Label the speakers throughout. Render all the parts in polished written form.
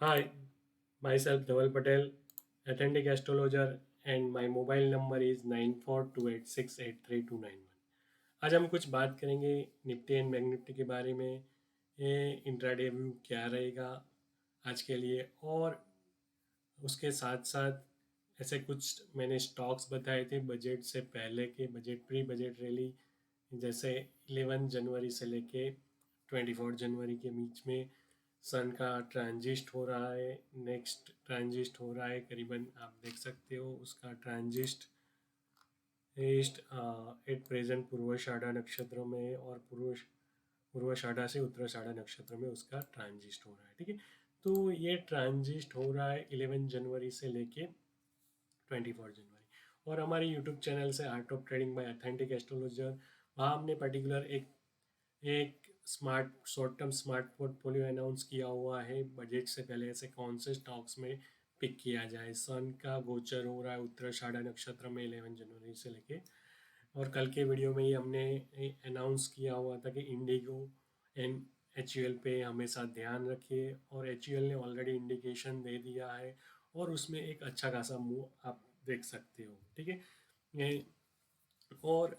Speaker 1: Hi, myself Dhaval Patel, authentic astrologer, and my mobile number is 9428683291। आज हम कुछ बात करेंगे निफ्टी एंड बैंक निफ्टी के बारे में। ये इंट्राडे व्यू क्या रहेगा आज के लिए, और उसके साथ साथ ऐसे कुछ मैंने स्टॉक्स बताए थे बजट से पहले के, बजट प्री बजट रैली, जैसे 11 जनवरी से लेके 24 जनवरी के बीच में सन का ट्रांजिस्ट हो रहा है, नेक्स्ट ट्रांजिस्ट हो रहा है करीबन, आप देख सकते हो उसका ट्रांजिस्ट ईस्ट एट प्रेजेंट पूर्वाषाढ़ा नक्षत्र में, और पूर्वाषाढ़ा से उत्तराषाढ़ा नक्षत्र में उसका ट्रांजिस्ट हो रहा है। ठीक है, तो ये ट्रांजिस्ट हो रहा है 11 जनवरी से लेके 24 जनवरी। और हमारे यूट्यूब चैनल से art of trading by authentic astrologer, वहाँ हमने पर्टिकुलर एक एक smart short term smart portfolio announce किया हुआ है बजट से पहले, ऐसे कौन से स्टॉक्स में पिक किया जाए। सन का गोचर हो रहा है उत्तराषाढ़ा नक्षत्र में 11 जनवरी से लेके, और कल के वीडियो में ही हमने अनाउंस किया हुआ था कि इंडिगो एंड एच पे हमेशा ध्यान रखिए, और एच ने ऑलरेडी इंडिकेशन दे दिया है, और उसमें एक अच्छा खासा मूव आप देख सकते हो। ठीक है, और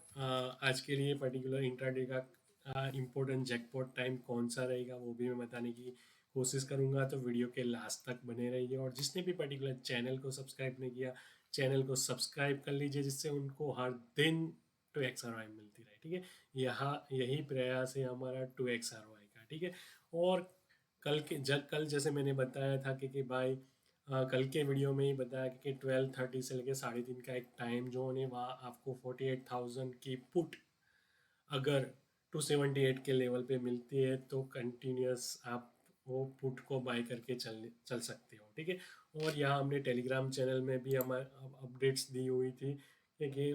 Speaker 1: आज के लिए पर्टिकुलर इंट्राडे का इम्पोर्टेंट जैकपॉट टाइम कौन सा रहेगा वो भी मैं बताने की कोशिश करूंगा, तो वीडियो के लास्ट तक बने रहिए। और जिसने भी पर्टिकुलर चैनल को सब्सक्राइब नहीं किया, चैनल को सब्सक्राइब कर लीजिए, जिससे उनको हर दिन 2x ROI मिलती रहे। ठीक है, यहाँ यही प्रयास है हमारा 2x ROI का। ठीक है, और कल जैसे मैंने बताया था कि भाई, कल के वीडियो में ही बताया कि 12:30 से लेकर 3:30 का एक टाइम जोन है, वहाँ आपको 48,000 की पुट अगर 278 के लेवल पे मिलती है तो कंटिन्यूस आप वो पुट को बाय करके चल चल सकते हो। ठीक है, और यहाँ हमने टेलीग्राम चैनल में भी हमारे अपडेट्स दी हुई थी कि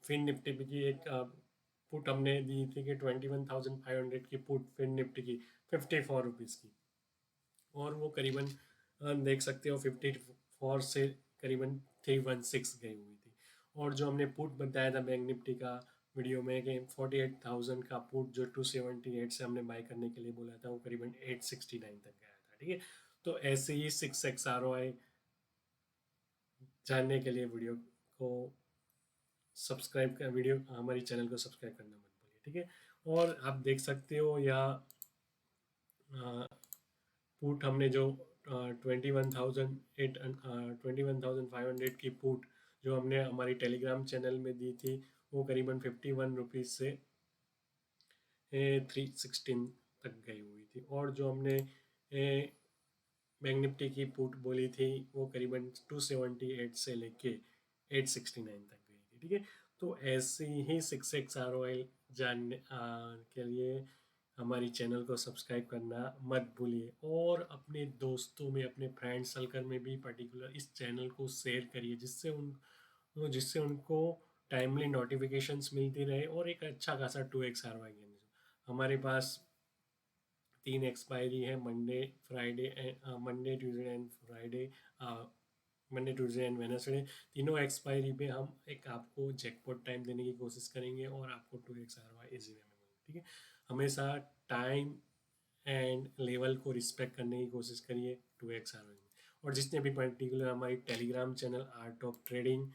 Speaker 1: फिन निफ्टी की एक पुट हमने दी थी कि 21,500 की पुट फिन निफ्टी की, 54 रुपीज़ की, और वो करीबन देख सकते हो 54 से करीबन 316 गई हुई थी। और जो हमने पुट बताया था बैंक निफ्टी का वीडियो में कि 48,000 का पुट जो 278 से हमने बाय करने के लिए बोला था, वो करीबन 869 तक गया था। ठीक है, तो ऐसे ही 6x ROI जानने के लिए वीडियो को सब्सक्राइब कर, वीडियो हमारी चैनल को सब्सक्राइब करना मत भूलिए। ठीक है, और आप देख सकते हो यहाँ पुट हमने जो 21,500 की पुट जो हमने हमारी टेलीग्राम चैनल में दी थी, वो करीबन 51 रुपीज़ से 316 तक गई हुई थी। और जो हमने बैंक निफ्टी की पुट बोली थी, वो करीबन 278 से लेके 869 तक गई थी। ठीक है, तो ऐसे ही 6x ROI जानने के लिए हमारी चैनल को सब्सक्राइब करना मत भूलिए, और अपने दोस्तों में, अपने फ्रेंड सर्कल में भी पर्टिकुलर इस चैनल को शेयर करिए, जिससे उनको टाइमली नोटिफिकेशंस मिलती रहे, और एक अच्छा खासा 2x ROI गेन। हमारे पास 3 एक्सपायरी है, Monday Tuesday and Friday, Monday Tuesday and Wednesday. तीनों एक्सपायरी पे हम एक आपको जैकपॉट टाइम देने की कोशिश करेंगे, और आपको 2x ROI इजी वे में मिलेगा। ठीक है, हमेशा टाइम एंड लेवल को रिस्पेक्ट करने की कोशिश करिए 2x ROI में। और जिसने भी पर्टिकुलर हमारी Telegram channel art of trading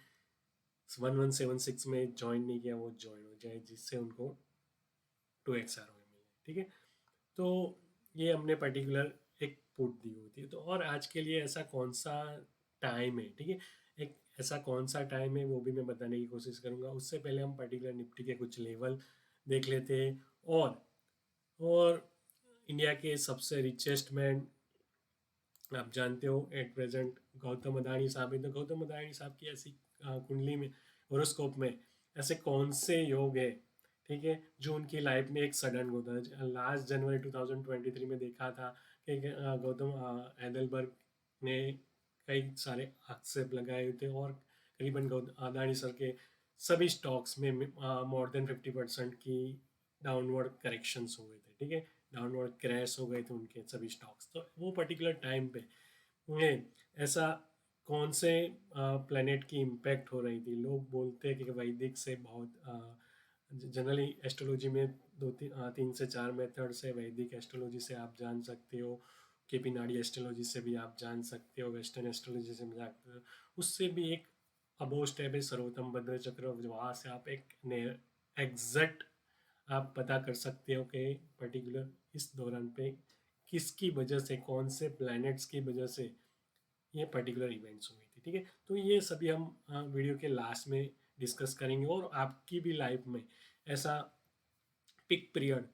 Speaker 1: 1176 में ज्वाइन नहीं किया, वो ज्वाइन हो जाए, जिससे उनको 2x ROI मिले। ठीक है, तो ये हमने पर्टिकुलर एक पुट दी हुई थी। तो और आज के लिए ऐसा कौन सा टाइम है, ठीक है, एक ऐसा कौन सा टाइम है वो भी मैं बताने की कोशिश करूंगा। उससे पहले हम पर्टिकुलर निफ्टी के कुछ लेवल देख लेते हैं। और इंडिया के सबसे रिचेस्ट मैन आप जानते हो एट प्रेजेंट गौतम अदानी साहब है। तो गौतम अदानी साहब की ऐसी कुंडली में, होरोस्कोप में ऐसे कौन से योग है, ठीक है, जो उनकी लाइफ में एक सडन होता है। लास्ट जनवरी 2023 में देखा था कि गौतम एडलबर्ग ने कई सारे आक्षेप लगाए हुए थे, और करीबन गौतम अदानी सर के सभी स्टॉक्स में मोर देन 50% की डाउनवर्ड करेक्शंस हुए थे। ठीक है, डाउनवर्ड क्रैश हो गए थे उनके सभी स्टॉक्स। तो वो पर्टिकुलर टाइम पे उन्हें ऐसा कौन से प्लेनेट की इम्पैक्ट हो रही थी। लोग बोलते हैं कि वैदिक से बहुत जनरली एस्ट्रोलॉजी में 3 से 4 मेथड से वैदिक एस्ट्रोलॉजी से आप जान सकते हो केपी नाडी एस्ट्रोलॉजी से भी आप जान सकते हो, वेस्टर्न एस्ट्रोलॉजी से भी जानते हो, उससे भी एक अबोव स्टेप है सर्वोत्तम भद्र चक्र, वहाँ से आप एक एग्जैक्ट आप पता कर सकते हो कि पर्टिकुलर इस दौरान पे किसकी वजह से, कौन से प्लैनेट्स की वजह से ये पर्टिकुलर इवेंट्स हुई थी। ठीक है, तो ये सभी हम वीडियो के लास्ट में डिस्कस करेंगे। और आपकी भी लाइफ में ऐसा पिक पीरियड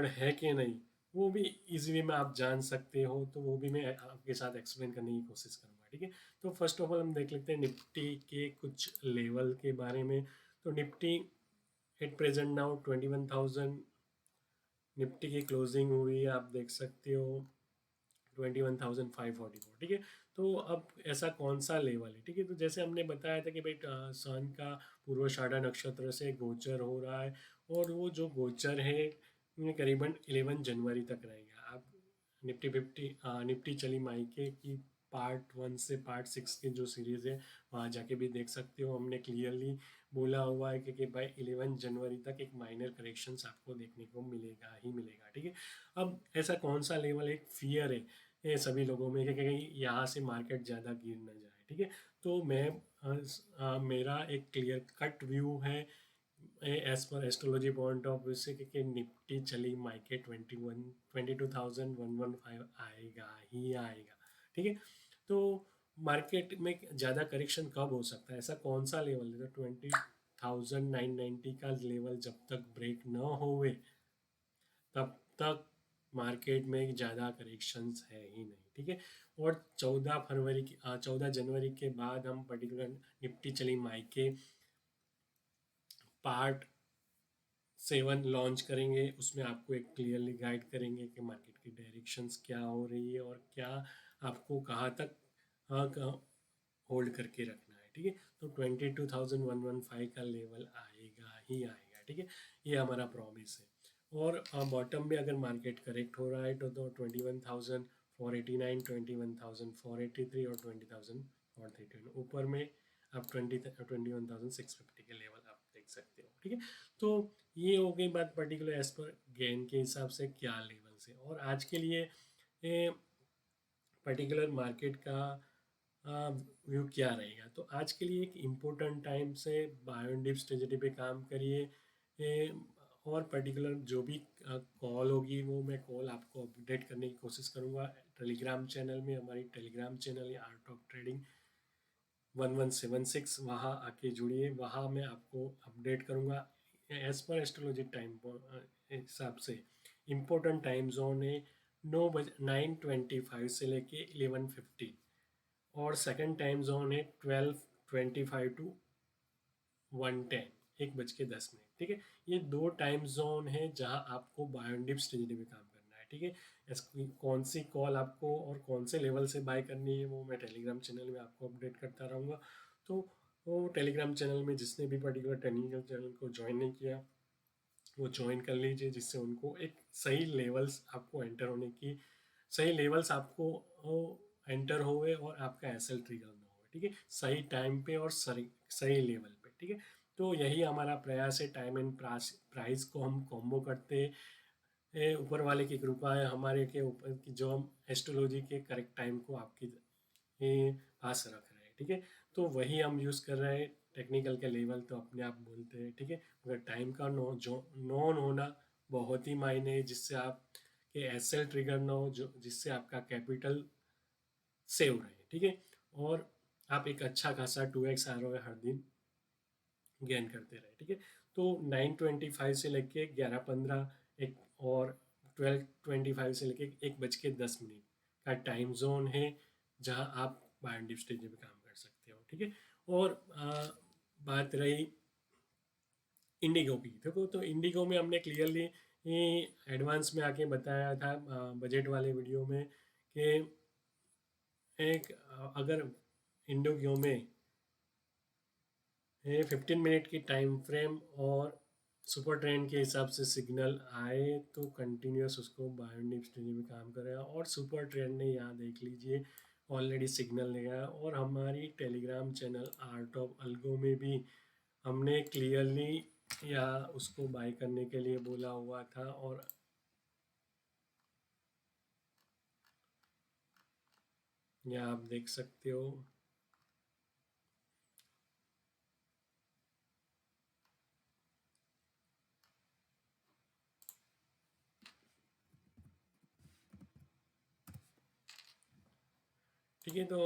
Speaker 1: है कि नहीं, वो भी इजीली में आप जान सकते हो, तो वो भी मैं आपके साथ एक्सप्लेन करने की कोशिश करूँगा। ठीक है, तो फर्स्ट ऑफ ऑल हम देख लेते हैं निफ्टी के कुछ लेवल के बारे में। तो Nifty at present now 21,000 Nifty की क्लोजिंग हुई, आप देख सकते हो 21,544। ठीक है, तो अब ऐसा कौन सा लेवल है? ठीक है, तो जैसे हमने बताया था कि भाई सन का पूर्वाषाढ़ा नक्षत्र से गोचर हो रहा है, और वो जो गोचर है करीबन 11 जनवरी तक रहेगा। आप निफ्टी चली माइके की पार्ट 1 से पार्ट 6 की जो सीरीज़ है वहाँ जाके भी देख सकते हो। हमने क्लियरली बोला हुआ है कि भाई 11 जनवरी तक एक माइनर करेक्शंस आपको देखने को मिलेगा ही मिलेगा। ठीक है, अब ऐसा कौन सा लेवल, एक फियर है ये सभी लोगों में कि कहीं यहाँ से मार्केट ज़्यादा गिर ना जाए। ठीक है, तो मेरा एक क्लियर कट व्यू है as per astrology point of view से कि निफ्टी चली माइके 22,115 आएगा ही आएगा। ठीक है, तो मार्केट में ज़्यादा करेक्शन कब हो सकता है, ऐसा कौन सा लेवल है? तो 20,990 का लेवल जब तक ब्रेक न होवे तब तक मार्केट में ज़्यादा करेक्शंस है ही नहीं। ठीक है, और 14 जनवरी के बाद हम पर्टिकुलर निफ्टी चली माइके पार्ट 7 लॉन्च करेंगे। उसमें आपको एक क्लियरली गाइड करेंगे कि मार्केट की डायरेक्शंस क्या हो रही है और क्या आपको कहाँ तक होल्ड करके रखना है। ठीक है, तो 22,115 का लेवल आएगा ही आएगा। ठीक है, ये हमारा प्रॉमिस है। और बॉटम में अगर मार्केट करेक्ट हो रहा है तो 21,489, 21,483 और 20,431, ऊपर में आप 21,650 के लेवल आप देख सकते हो। ठीक है, तो ये हो गई बात पर्टिकुलर एज पर गेन के हिसाब से क्या लेवल्स है। और आज के लिए पर्टिकुलर मार्केट का व्यू क्या रहेगा, तो आज के लिए एक इम्पोर्टेंट टाइम से बायोडिप स्ट्रेटजी पे काम करिए। और पर्टिकुलर जो भी कॉल होगी वो मैं कॉल आपको अपडेट करने की कोशिश करूँगा टेलीग्राम चैनल में। हमारी टेलीग्राम चैनल है आर्ट ऑफ ट्रेडिंग 1176, वहाँ आके जुड़िए, वहाँ मैं आपको अपडेट करूँगा एज पर एस्ट्रोलॉजी टाइम हिसाब से। इम्पोर्टेंट टाइम जोन है 9:25 से लेके 11:50, और सेकंड टाइम जोन है 12:25 टू 1:10, 1:10। ठीक है, ये दो टाइम जोन है जहां आपको बायोडिप स्ट्रेटजी में काम करना है। ठीक है, कौन सी कॉल आपको और कौन से लेवल से बाय करनी है वो मैं टेलीग्राम चैनल में आपको अपडेट करता रहूँगा। तो वो टेलीग्राम चैनल में जिसने भी पर्टिकुलर टेक्निकल चैनल को ज्वाइन नहीं किया वो ज्वाइन कर लीजिए, जिससे उनको एक सही लेवल्स आपको एंटर होने की, सही लेवल्स आपको एंटर होवे और आपका एसएल ट्रिगर ना हो। ठीक है, सही टाइम पे और सही लेवल पे। ठीक है, तो यही हमारा प्रयास है। टाइम एंड प्राइस को हम कॉम्बो करते हैं। ऊपर वाले की कृपा है हमारे के ऊपर की, जो हम एस्ट्रोलॉजी के करेक्ट टाइम को आपकी पास रख रहे हैं। ठीक है, तो वही हम यूज़ कर रहे हैं। टेक्निकल के लेवल तो अपने आप बोलते हैं। ठीक है, मगर टाइम का नॉन होना बहुत ही मायने है, जिससे आप के एसएल ट्रिगर ना हो, जो जिससे आपका कैपिटल सेव रहे। ठीक है, और आप एक अच्छा खासा 2x आर हर दिन गेन करते रहे। ठीक है, तो 9:25 से लेके 11:15 एक, और 12:25 से लेके 1:10 का टाइम जोन है जहां आप बायोडिप स्टेज में काम कर सकते हो। ठीक है, और बात रही इंडिगो की, देखो तो इंडिगो में हमने क्लियरली एडवांस में आके बताया था बजट वाले वीडियो में कि एक अगर इंडिगो में 15 मिनट की टाइम फ्रेम और सुपर ट्रेंड के हिसाब से सिग्नल आए तो कंटिन्यूस उसको बायोडिप स्टेज में काम करेगा। और सुपर ट्रेंड ने यहाँ देख लीजिए ऑलरेडी सिग्नल लेगा। और हमारी Telegram channel art of algo में भी हमने क्लियरली या उसको बाय करने के लिए बोला हुआ था। और यहाँ आप देख सकते हो। ठीक है, तो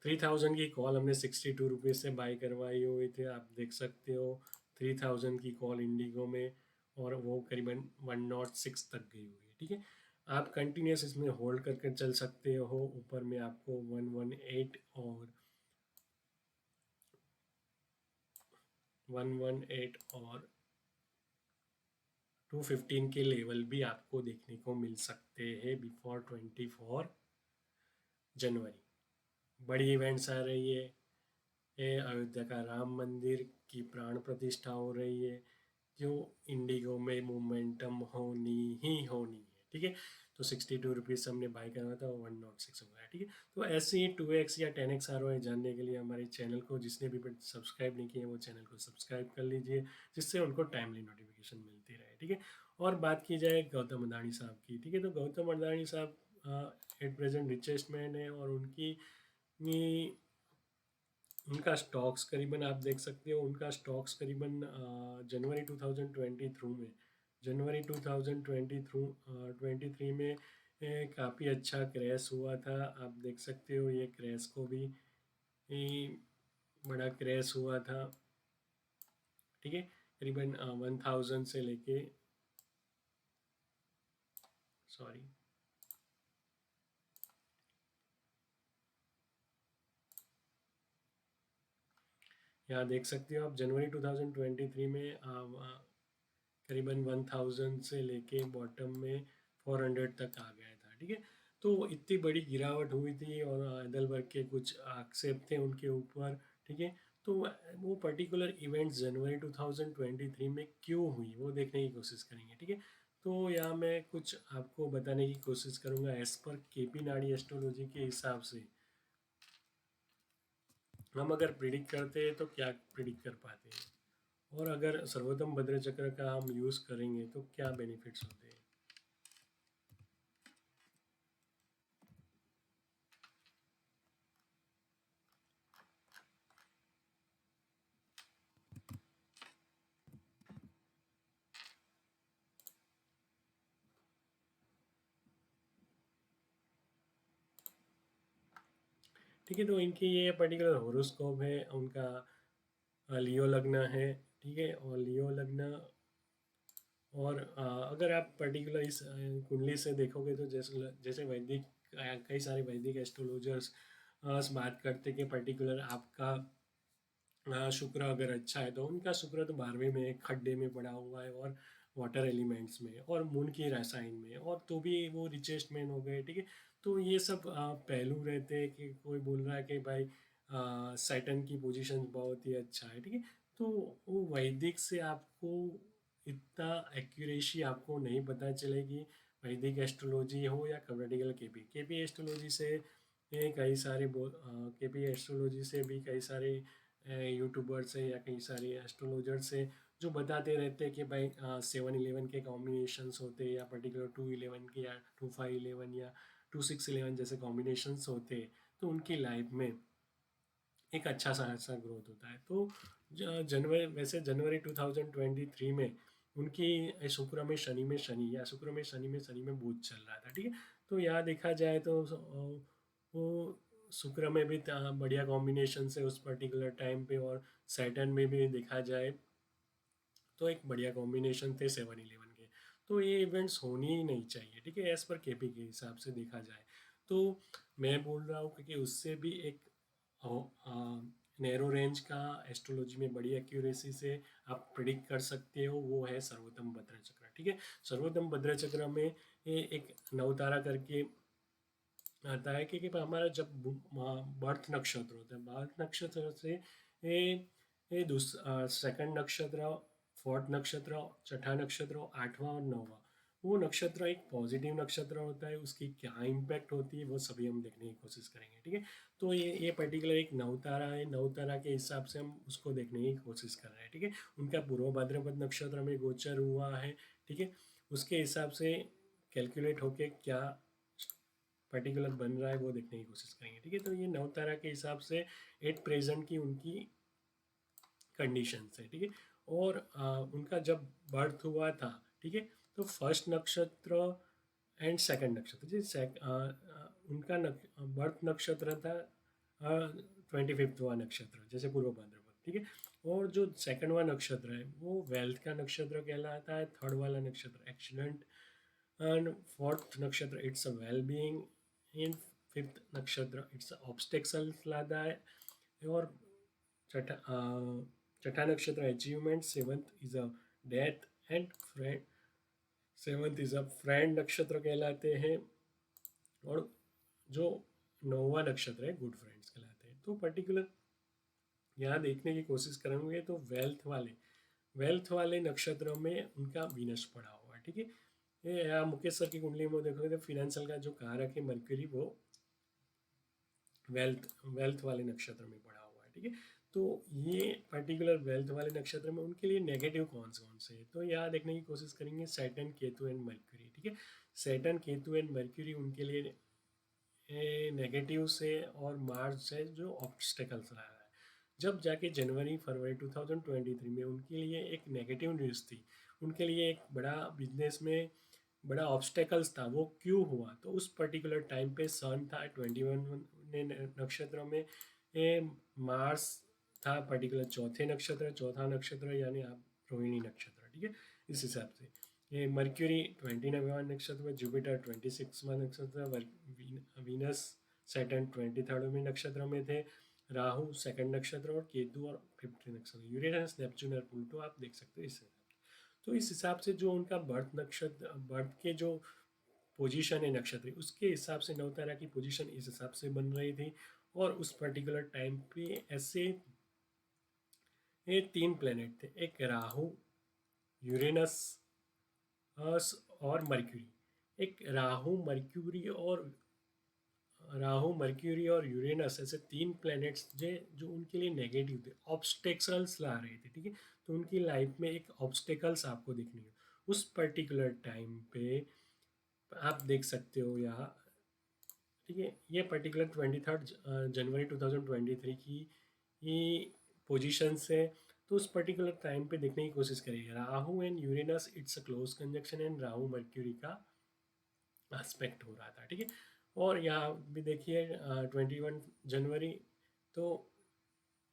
Speaker 1: 3000 की कॉल हमने 62 रुपीज़ से बाई करवाई हुई थी, आप देख सकते हो। 3000 की कॉल इंडिगो में, और वो करीबन 106 तक गई हुई है। ठीक है, आप कंटिन्यूस इसमें होल्ड करके चल सकते हो। ऊपर में आपको 118 और 118 और 215 के लेवल भी आपको देखने को मिल सकते हैं बिफोर 24 जनवरी। बड़ी इवेंट्स आ रही है। ये अयोध्या का राम मंदिर की प्राण प्रतिष्ठा हो रही है, जो इंडिगो में मोमेंटम होनी ही होनी है। ठीक है, तो 62 रुपीज़ हमने बाई करा था, 106 हो गया। ठीक है, तो ऐसे ही 2x या 10x ROI जानने के लिए हमारे चैनल को, जिसने भी सब्सक्राइब नहीं किया वो चैनल को सब्सक्राइब कर लीजिए, जिससे उनको टाइमली नोटिफिकेशन मिलती रहे। ठीक है, और बात की जाए गौतम अडानी साहब की। ठीक है, तो गौतम अडानी साहब एट प्रेजेंट रिचेस्ट मैन है, और उनका स्टॉक्स करीबन आप देख सकते हो। उनका स्टॉक्स करीबन जनवरी 2023 में, जनवरी 2023 में काफ़ी अच्छा क्रैश हुआ था। आप देख सकते हो, ये क्रैश को भी बड़ा क्रैश हुआ था। ठीक है, करीबन 1000 से लेके, सॉरी, यहाँ देख सकते हो आप, जनवरी 2023 में करीबन 1000 से लेके बॉटम में 400 तक आ गया था। ठीक है, तो इतनी बड़ी गिरावट हुई थी, और एडलबर्ग के कुछ आक्षेप थे उनके ऊपर। ठीक है, तो वो पर्टिकुलर इवेंट जनवरी 2023 में क्यों हुई वो देखने की कोशिश करेंगे। ठीक है, तो यहाँ मैं कुछ आपको बताने की कोशिश करूँगा। एज पर केपी नाडी एस्ट्रोलॉजी के हिसाब से हम अगर प्रिडिक्ट करते हैं तो क्या प्रिडिक्ट कर पाते हैं, और अगर सर्वोत्तम भद्र चक्र का हम यूज़ करेंगे तो क्या बेनिफिट्स होते हैं। ठीक है, तो इनकी ये पर्टिकुलर होरोस्कोप है उनका, लियो लग्न है। ठीक है, और लियो लग्न, और अगर आप पर्टिकुलर इस कुंडली से देखोगे तो जैसे जैसे वैदिक, कई सारे वैदिक एस्ट्रोलॉजर्स बात करते कि पर्टिकुलर आपका शुक्र अगर अच्छा है तो उनका शुक्र तो 12वें में एक खड्डे में पड़ा हुआ है, और वाटर एलिमेंट्स में, और मून की रसायन में, और तो भी वो रिचेस्ट मैन हो गए। ठीक है, तो ये सब पहलू रहते हैं कि कोई बोल रहा है कि भाई सैटर्न की पोजीशन बहुत ही अच्छा है। ठीक है, तो वो वैदिक से आपको इतना एक्यूरेसी आपको नहीं पता चलेगी। वैदिक एस्ट्रोलॉजी हो या कवर्डिकल केपी एस्ट्रोलॉजी से, ये कई सारे केपी एस्ट्रोलॉजी से भी कई सारे यूट्यूबर्स है या कई सारे एस्ट्रोलॉजर्स है जो बताते रहते हैं कि भाई 7-11 के कॉम्बिनेशंस होते हैं, या पर्टिकुलर 2-11 के, या 2-5-11, या 2-6-11 जैसे कॉम्बिनेशंस होते हैं, तो उनकी लाइफ में एक अच्छा सा ऐसा ग्रोथ होता है। तो जनवरी, वैसे जनवरी 2023 में उनकी शुक्र में शनि में शनि, या शुक्र में शनि में शनि में बुध चल रहा था। ठीक है, तो यहाँ देखा जाए तो वो शुक्र में भी बढ़िया कॉम्बिनेशन से उस पर्टिकुलर टाइम पे, और सैटर्न में भी देखा जाए तो एक बढ़िया कॉम्बिनेशन थे 7-11 के। तो ये इवेंट्स होनी ही नहीं चाहिए। ठीक है, एज पर केपी के हिसाब से देखा जाए तो मैं बोल रहा हूँ क्योंकि उससे भी एक नैरो रेंज का एस्ट्रोलॉजी में बड़ी एक्यूरेसी से आप प्रिडिक्ट कर सकते हो, वो है सर्वोत्तम भद्र चक्र। ठीक है, सर्वोत्तम भद्र चक्र में ये एक नवतारा करके आता है कि हमारा जब बर्थ नक्षत्र होता है, बर्थ नक्षत्र से ये सेकंड नक्षत्र, फोर्थ नक्षत्र, छठा नक्षत्र, आठवां और नौवां, वो नक्षत्र एक पॉजिटिव नक्षत्र होता है, उसकी क्या इम्पैक्ट होती है वो सभी हम देखने की कोशिश करेंगे। ठीक है, तो ये पर्टिकुलर एक नवतारा है, नवतारा के हिसाब से हम उसको देखने की कोशिश कर रहे हैं। ठीक है, उनका पूर्व भाद्रपद नक्षत्र में गोचर हुआ है। ठीक है, उसके हिसाब से कैलकुलेट होके क्या पर्टिकुलर बन रहा है वो देखने की कोशिश करेंगे। ठीक है, तो ये नवतारा के हिसाब से एट प्रेजेंट की उनकी कंडीशंस है। ठीक है, और उनका जब बर्थ हुआ था, ठीक है, तो फर्स्ट नक्षत्र एंड सेकंड नक्षत्र जी उनका बर्थ नक्षत्र था 25वां नक्षत्र, जैसे पूर्व भाद्रपद। ठीक है, और जो सेकंड वाला नक्षत्र है वो वेल्थ का नक्षत्र कहलाता है, थर्ड वाला नक्षत्र एक्सीलेंट, एंड फोर्थ नक्षत्र it's a well being, in fifth नक्षत्र इट्स ऑब्स्टेक्सल्स लाता है, और छठा छठा नक्षत्र achievement, seventh is a death and friend, seventh is a friend नक्षत्र कहलाते हैं, और जो नौवा नक्षत्र है गुड फ्रेंड्स कहलाते हैं। तो पर्टिकुलर यहाँ देखने की कोशिश करेंगे तो वेल्थ वाले नक्षत्रों में उनका वीनस पड़ा हुआ है। ठीक है, ये यहाँ मुकेश सर की कुंडली में देखोगे तो फिनेंशियल का जो कारक है मरकरी, वो वेल्थ वाले नक्षत्र में पड़ा हुआ है। ठीक है, तो ये पर्टिकुलर वेल्थ वाले नक्षत्र में उनके लिए नेगेटिव कौन से हैं, तो यहाँ देखने की कोशिश करेंगे सैटर्न, केतु एंड मरकरी। ठीक है, सैटर्न, केतु एंड मरकरी उनके लिए नेगेटिव से, और मार्स है जो ऑब्स्टेकल्स रहा है। जब जाके जनवरी फरवरी 2023 में उनके लिए एक नेगेटिव न्यूज़ थी, उनके लिए एक बड़ा बिजनेस में बड़ा ऑब्स्टेकल्स था, वो क्यों हुआ, तो उस पर्टिकुलर टाइम पे सन था 21 नक्षत्र में, मार्स था पर्टिकुलर चौथा नक्षत्र यानी आप रोहिणी नक्षत्र। ठीक है, इस हिसाब से ये मर्क्यूरी 29वां नक्षत्र में, जुपिटर 26वां नक्षत्र, वीनस सैटर्न 23वें नक्षत्र में थे, राहु सेकंड नक्षत्र, और केतु और फिफ्थ नक्षत्र, यूरेनस नेपच्यून और प्लूटो आप देख सकते हो इस हिसाब से। तो इस हिसाब से जो उनका बर्थ के जो पोजीशन है नक्षत्र, उसके हिसाब से नवतारा की पोजीशन इस हिसाब से बन रही थी, और उस पर्टिकुलर टाइम पे ऐसे ये तीन प्लेनेट थे, एक राहु, यूरेनस और मर्क्यूरी। एक राहु मर्क्यूरी और यूरेनस ऐसे तीन प्लैनेट्स जो उनके लिए नेगेटिव थे, ऑब्स्टेकल्स ला रहे थे। ठीक है, तो उनकी लाइफ में एक ऑब्स्टेकल्स आपको दिखनी है उस पर्टिकुलर टाइम पे, आप देख सकते हो यहाँ। ठीक है, ये पर्टिकुलर 23 जनवरी 2023 की पोजीशन से, तो उस पर्टिकुलर टाइम पे देखने की कोशिश करिए। Rahu and Uranus it's a close conjunction and Rahu mercury का एस्पेक्ट हो रहा था। ठीक है, और यहाँ भी देखिए 21 जनवरी, तो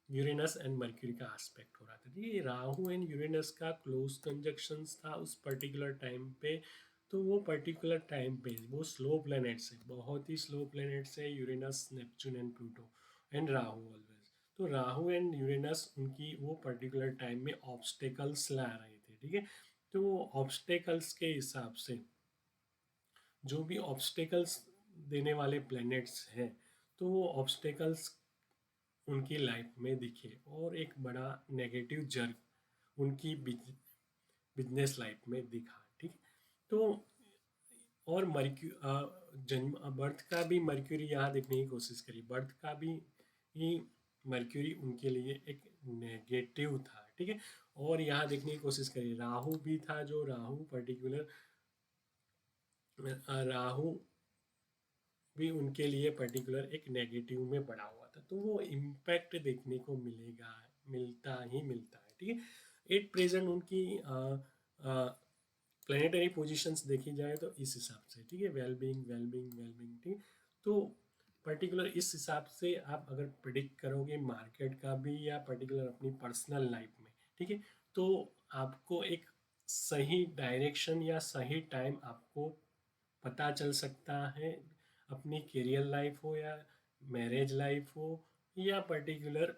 Speaker 1: यूरेनस एंड मर्क्यूरी का एस्पेक्ट हो रहा था। ठीक है, राहु एंड यूरेनस का क्लोज कंजक्शंस था उस पर्टिकुलर टाइम पे, तो वो पर्टिकुलर टाइम पे वो स्लो प्लैनेट्स है, बहुत ही स्लो प्लैनेट्स है, Uranus, Neptune and Pluto and Rahu always. तो राहु एंड यूरेनस उनकी वो पर्टिकुलर टाइम में ऑब्स्टेकल्स ला रहे थे। ठीक है, तो वो ऑब्स्टेकल्स के हिसाब से जो भी ऑब्स्टेकल्स देने वाले प्लैनेट्स हैं, तो वो ऑब्स्टेकल्स उनकी लाइफ में दिखे, और एक बड़ा नेगेटिव जर्क उनकी बिजनेस लाइफ में दिखा। ठीक है, तो और जन्म बर्थ का भी मर्क्यूरी यहाँ देखने की कोशिश करी, बर्थ का भी ही मर्क्यूरी उनके लिए एक नेगेटिव था। ठीक है, और यहाँ देखने की कोशिश करी, राहु भी था, जो राहु भी उनके लिए पर्टिकुलर एक नेगेटिव में पड़ा हुआ था, तो वो इम्पैक्ट देखने को मिलता है। ठीक है, एट प्रेजेंट उनकी प्लानिटरी पोजीशंस देखी जाए तो इस हिसाब से। ठीक है, वेलबींग। ठीक, तो पर्टिकुलर इस हिसाब से आप अगर प्रिडिक्ट करोगे मार्केट का भी या पर्टिकुलर अपनी पर्सनल लाइफ में, ठीक है, तो आपको एक सही डायरेक्शन या सही टाइम आपको पता चल सकता है, अपनी करियर लाइफ हो या मैरिज लाइफ हो या पर्टिकुलर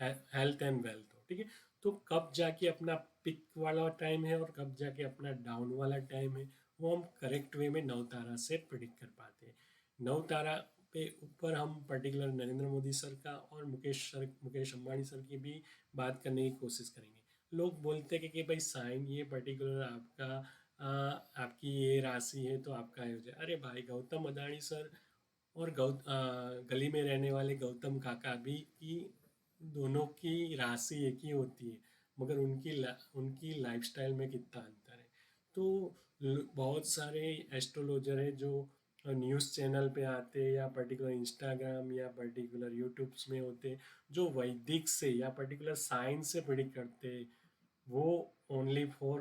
Speaker 1: हेल्थ एंड वेल्थ हो। ठीक है, तो कब जाके अपना पिक वाला टाइम है और कब जाके अपना डाउन वाला टाइम है, वो हम करेक्ट वे में नवतारा से प्रिडिक्ट कर पाते हैं। नवतारा पे ऊपर हम पर्टिकुलर नरेंद्र मोदी सर का और मुकेश अंबानी सर की भी बात करने की कोशिश करेंगे। लोग बोलते हैं कि भाई साइन ये पर्टिकुलर आपकी ये राशि है तो आपका हो जाए। अरे भाई, गौतम अदानी सर और गली में रहने वाले गौतम काका भी की दोनों की राशि एक ही होती है, मगर उनकी लाइफस्टाइल में कितना अंतर है। तो बहुत सारे एस्ट्रोलॉजर है जो न्यूज़ चैनल पे आते या पर्टिकुलर इंस्टाग्राम या पर्टिकुलर यूट्यूब्स में होते जो वैदिक से या पर्टिकुलर साइंस से प्रिडिक्ट करते, वो ओनली फॉर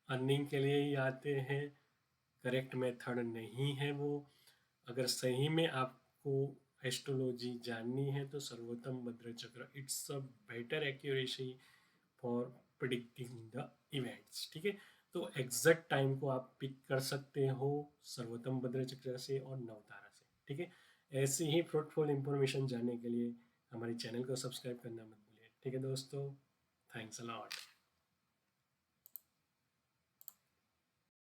Speaker 1: अर्निंग के लिए ही आते हैं। करेक्ट मेथड नहीं है वो। अगर सही में आपको एस्ट्रोलॉजी जाननी है तो सर्वोत्तम भद्र चक्र it's a better accuracy for predicting the events. ठीक है, तो एग्जैक्ट टाइम को आप पिक कर सकते हो सर्वोत्तम भद्र चक्र से और नवतारा से। ठीक है, ऐसी ही फ्रूटफुल इंफॉर्मेशन जानने के लिए हमारे चैनल को सब्सक्राइब करना मत भूलिए। ठीक है दोस्तों, थैंक्स अ लॉट।